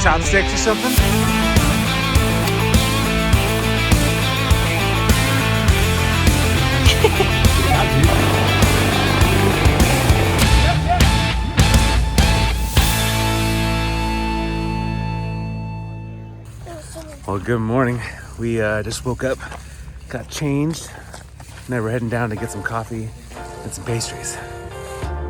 chopsticks or something? Well, good morning. We just woke up, got changed, now we're heading down to get some coffee and some pastries.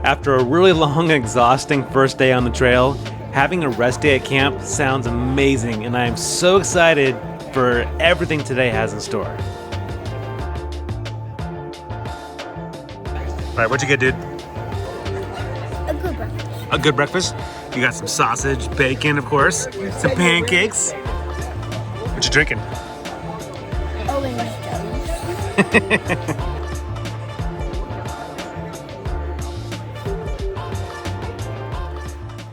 After a really long and exhausting first day on the trail, having a rest day at camp sounds amazing, and I am so excited for everything today has in store. All right, what'd you get, dude? A good breakfast. A good breakfast? You got some sausage, bacon, of course, some pancakes. What you drinking? Orange juice.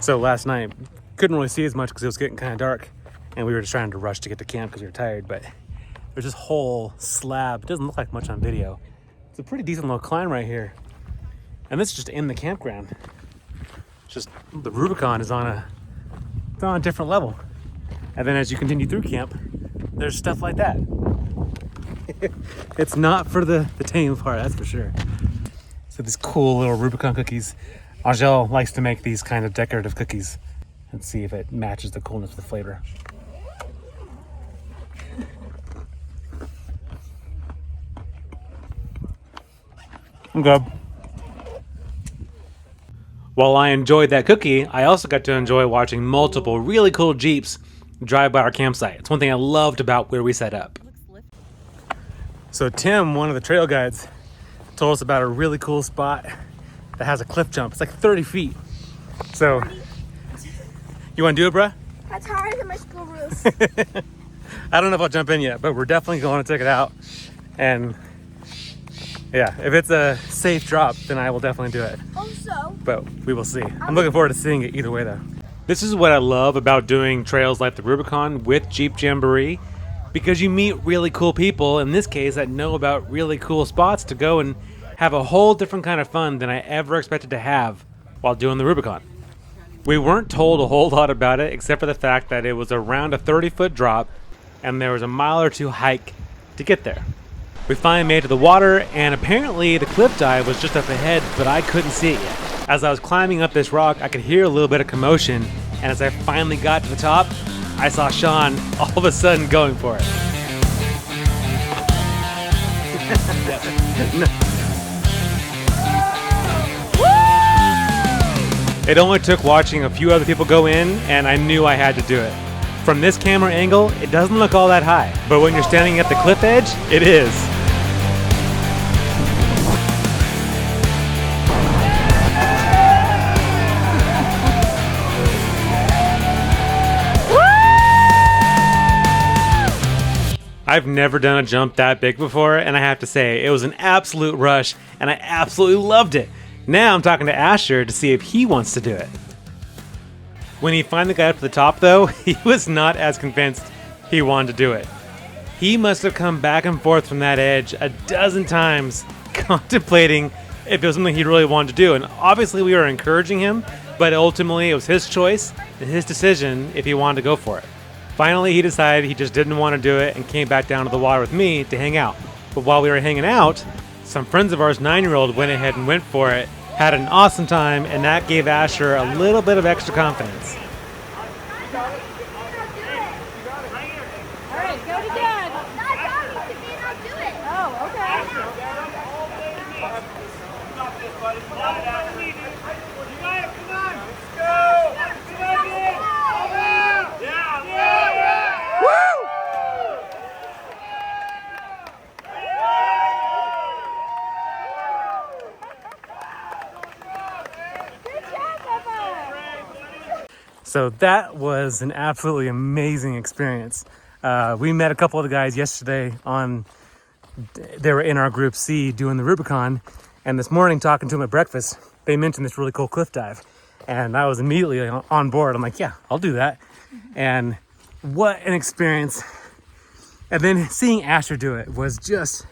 So last night, couldn't really see as much because it was getting kind of dark, and we were just trying to rush to get to camp because we were tired, but there's this whole slab. It doesn't look like much on video. It's a pretty decent little climb right here. And this is just in the campground. It's just the Rubicon is on a different level. And then as you continue through camp, there's stuff like that. It's not for the tame part, that's for sure. So these cool little Rubicon cookies. Angel likes to make these kind of decorative cookies and see if it matches the coolness of the flavor. I'm good. While I enjoyed that cookie, I also got to enjoy watching multiple really cool Jeeps drive by our campsite. It's one thing I loved about where we set up. So Tim, one of the trail guides, told us about a really cool spot that has a cliff jump. It's like 30 feet. So, you want to do it, bruh? That's higher than my school roof. I don't know if I'll jump in yet, but we're definitely going to check it out. And yeah, if it's a safe drop, then I will definitely do it. Also, But we will see. I'm looking forward to seeing it either way, though. This is what I love about doing trails like the Rubicon with Jeep Jamboree, because you meet really cool people, in this case, that know about really cool spots to go and have a whole different kind of fun than I ever expected to have while doing the Rubicon. We weren't told a whole lot about it, except for the fact that it was around a 30-foot drop, and there was a mile or two hike to get there. We finally made it to the water, and apparently the cliff dive was just up ahead, but I couldn't see it yet. As I was climbing up this rock, I could hear a little bit of commotion, and as I finally got to the top, I saw Sean all of a sudden going for it. It only took watching a few other people go in, and I knew I had to do it. From this camera angle, it doesn't look all that high, but when you're standing at the cliff edge, it is. I've never done a jump that big before, and I have to say, it was an absolute rush, and I absolutely loved it. Now I'm talking to Asher to see if he wants to do it. When he finally got up to the top, though, he was not as convinced he wanted to do it. He must have come back and forth from that edge a dozen times, contemplating if it was something he really wanted to do. And obviously we were encouraging him, but ultimately it was his choice and his decision if he wanted to go for it. Finally, he decided he just didn't want to do it and came back down to the water with me to hang out. But while we were hanging out, some friends of ours, 9-year-old, went ahead and went for it, had an awesome time, and that gave Asher a little bit of extra confidence. alright, go to Dad. I'll do it. Oh, okay. So that was an absolutely amazing experience. We met a couple of the guys yesterday they were in our group C doing the Rubicon, and this morning talking to them at breakfast, they mentioned this really cool cliff dive, and I was immediately on board. I'm like, yeah, I'll do that. And what an experience. And then seeing Asher do it was just,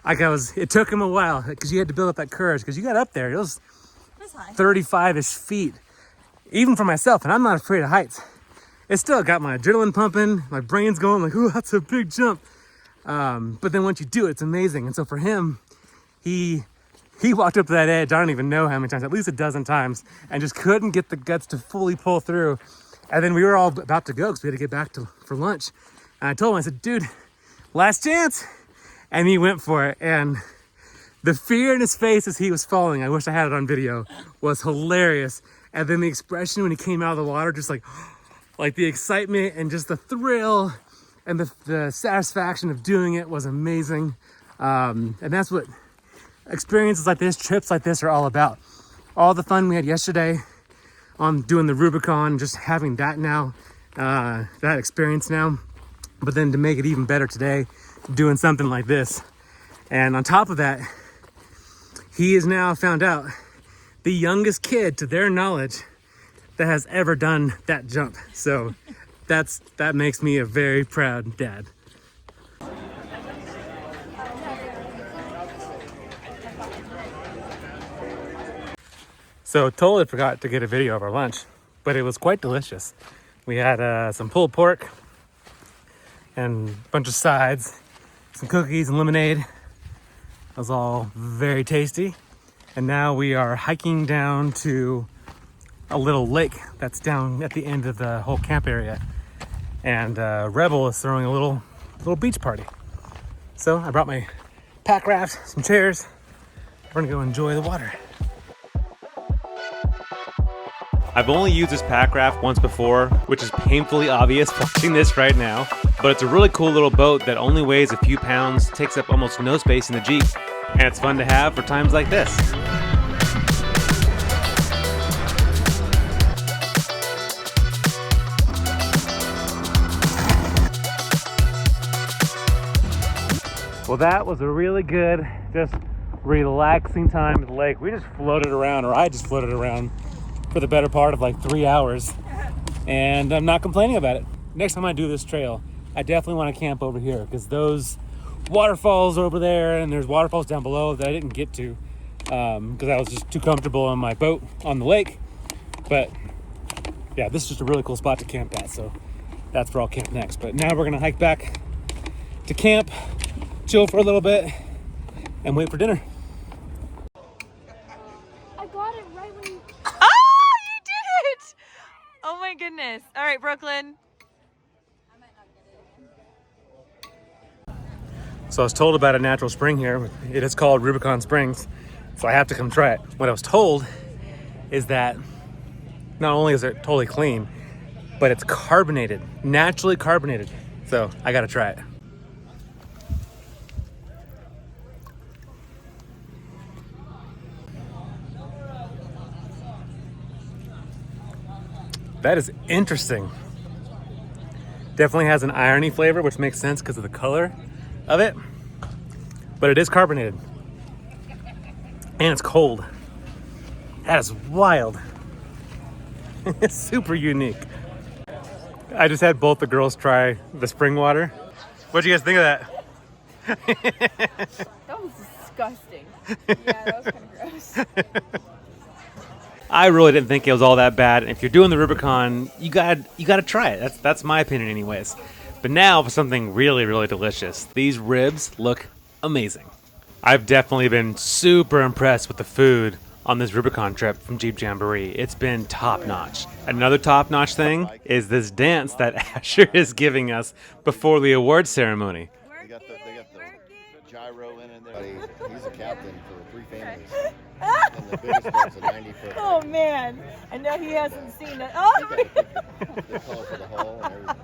it took him a while because you had to build up that courage because you got up there, it was 35-ish feet. Even for myself, and I'm not afraid of heights, it still got my adrenaline pumping, my brain's going like, ooh, that's a big jump. But then once you do it, it's amazing. And so for him, he walked up to that edge, I don't even know how many times, at least a dozen times, and just couldn't get the guts to fully pull through. And then we were all about to go because we had to get back for lunch. And I told him, I said, dude, last chance. And he went for it. And the fear in his face as he was falling, I wish I had it on video, was hilarious. And then the expression when he came out of the water, just like the excitement and just the thrill and the satisfaction of doing it was amazing. And that's what experiences like this, trips like this are all about. All the fun we had yesterday on doing the Rubicon, just having that now, that experience now, but then to make it even better today, doing something like this. And on top of that, he is now found out the youngest kid, to their knowledge, that has ever done that jump. So that makes me a very proud dad. So totally forgot to get a video of our lunch, but it was quite delicious. We had some pulled pork and a bunch of sides, some cookies and lemonade. It was all very tasty. And now we are hiking down to a little lake that's down at the end of the whole camp area. And Rebel is throwing a little beach party. So I brought my pack raft, some chairs. We're gonna go enjoy the water. I've only used this pack raft once before, which is painfully obvious watching this right now. But it's a really cool little boat that only weighs a few pounds, takes up almost no space in the Jeep, and it's fun to have for times like this. Well, that was a really good, just relaxing time at the lake. We just floated around, or I just floated around for the better part of like 3 hours, and I'm not complaining about it. Next time I do this trail, I definitely want to camp over here because those waterfalls over there, and there's waterfalls down below that I didn't get to because I was just too comfortable on my boat on the lake. But yeah, this is just a really cool spot to camp at, so that's where I'll camp next. But now we're gonna hike back to camp, chill for a little bit, and wait for dinner. I got it right when you... Oh, you did it! Oh my goodness. All right, Brooklyn. So I was told about a natural spring here. It is called Rubicon Springs, so I have to come try it. What I was told is that not only is it totally clean, but it's carbonated, naturally carbonated. So I gotta try it. That is interesting. Definitely has an irony flavor, which makes sense because of the color of it. But it is carbonated. And it's cold. That is wild. It's super unique. I just had both the girls try the spring water. What'd you guys think of that? That was disgusting. Yeah, that was kind of gross. I really didn't think it was all that bad. And if you're doing the Rubicon, you gotta try it. That's my opinion anyways. But now for something really, really delicious. These ribs look amazing. I've definitely been super impressed with the food on this Rubicon trip from Jeep Jamboree. It's been top notch. Another top notch thing is this dance that Asher is giving us before the award ceremony. They got the gyro in there. He's a captain for 3 families. And the biggest one's a 90-foot. Oh man, I know he hasn't seen it. Oh, They call it for the hall and everything.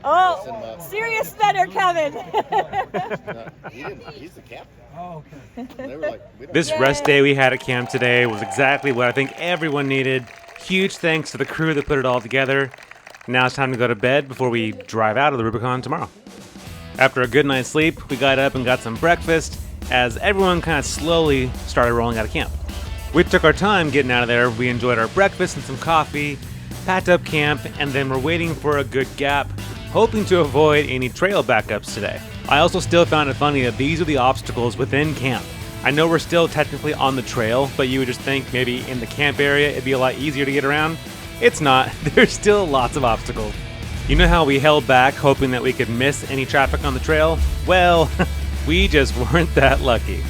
oh, serious better, Kevin. No, he's the captain. Oh, okay. They were like, we don't This rest day we had at camp today was exactly what I think everyone needed. Huge thanks to the crew that put it all together. Now it's time to go to bed before we drive out of the Rubicon tomorrow. After a good night's sleep, we got up and got some breakfast as everyone kind of slowly started rolling out of camp. We took our time getting out of there. We enjoyed our breakfast and some coffee, packed up camp, and then we're waiting for a good gap, hoping to avoid any trail backups today. I also still found it funny that these are the obstacles within camp. I know we're still technically on the trail, but you would just think maybe in the camp area it'd be a lot easier to get around. It's not. There's still lots of obstacles. You know how we held back hoping that we could miss any traffic on the trail? Well, we just weren't that lucky.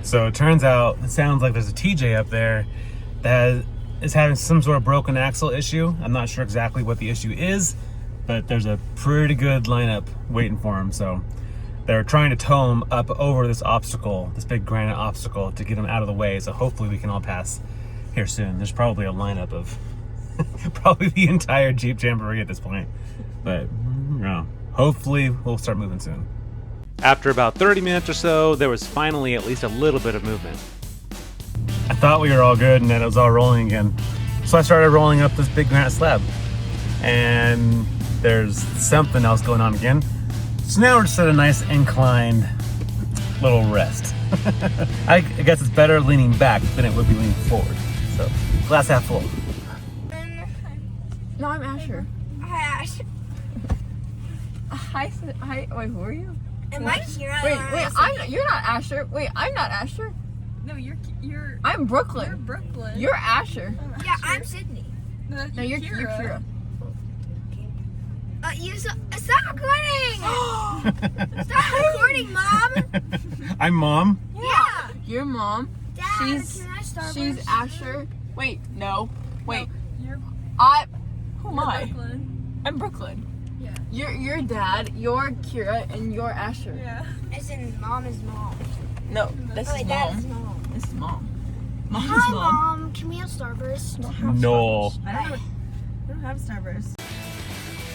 So it turns out, it sounds like there's a TJ up there that is having some sort of broken axle issue. I'm not sure exactly what the issue is, but there's a pretty good lineup waiting for him. So they're trying to tow him up over this obstacle, this big granite obstacle, to get him out of the way. So hopefully we can all pass here soon. There's probably a lineup of probably the entire Jeep Jamboree at this point. But you know, hopefully we'll start moving soon. After about 30 minutes or so, there was finally at least a little bit of movement. I thought we were all good and that it was all rolling again. So I started rolling up this big granite slab. And there's something else going on again. So now we're just at a nice inclined little rest. I guess it's better leaning back than it would be leaning forward. So glass half full. No, I'm Asher. Hi, Ash. Hi, wait, who are you? Am I here? You're not Asher. Wait, I'm not Asher. No, you're. I'm Brooklyn. You're Brooklyn. You're Asher. Yeah, I'm Sydney. No, you're Kira. Stop recording! Stop recording, Mom! I'm Mom. Yeah! Your mom. Dad, She's can I Starburst? she's Asher. Wait, no. Wait. You're. Who am I? Brooklyn. I'm Brooklyn. Yeah. You're Dad. You're Kira, and you're Asher. Yeah. As in, Mom is Mom. No, this Oh, is wait, Dad mom. is Mom. This is mom. Mom is Hi, mom. Mom. Can we have Starburst? No. I don't have Starburst.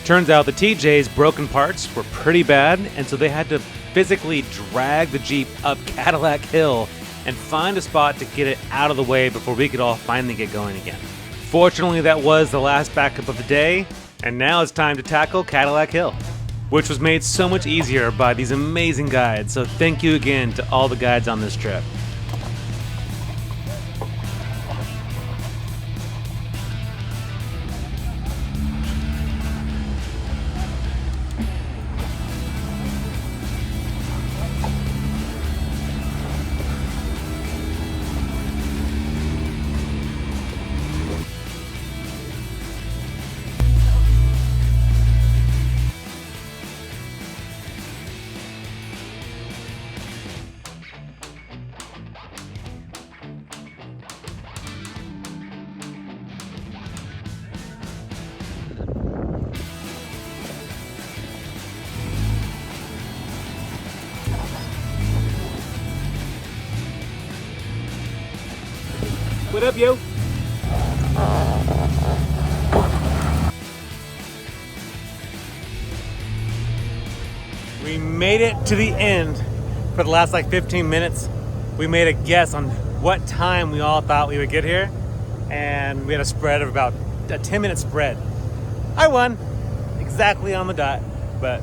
Turns out the TJ's broken parts were pretty bad, and so they had to physically drag the Jeep up Cadillac Hill and find a spot to get it out of the way before we could all finally get going again. Fortunately, that was the last backup of the day, and now it's time to tackle Cadillac Hill, which was made so much easier by these amazing guides. So thank you again to all the guides on this trip. What up, yo? We made it to the end. For the last like 15 minutes, we made a guess on what time we all thought we would get here, and we had a spread of about a 10-minute spread. I won, exactly on the dot, but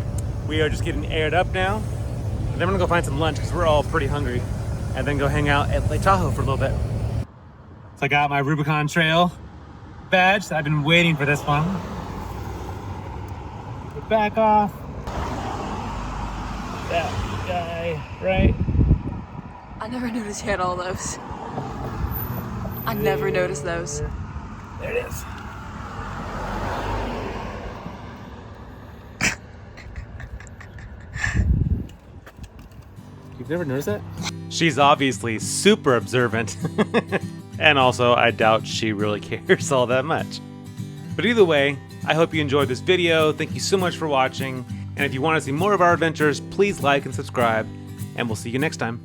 we are just getting aired up now. And then we're gonna go find some lunch because we're all pretty hungry, and then go hang out at Lake Tahoe for a little bit. So I got my Rubicon Trail badge. I've been waiting for this one. Get back off. That guy, right? I never noticed he had all those. I never noticed those. There it is. You've never noticed that? She's obviously super observant. And also, I doubt she really cares all that much. But either way, I hope you enjoyed this video. Thank you so much for watching. And if you want to see more of our adventures, please like and subscribe. And we'll see you next time.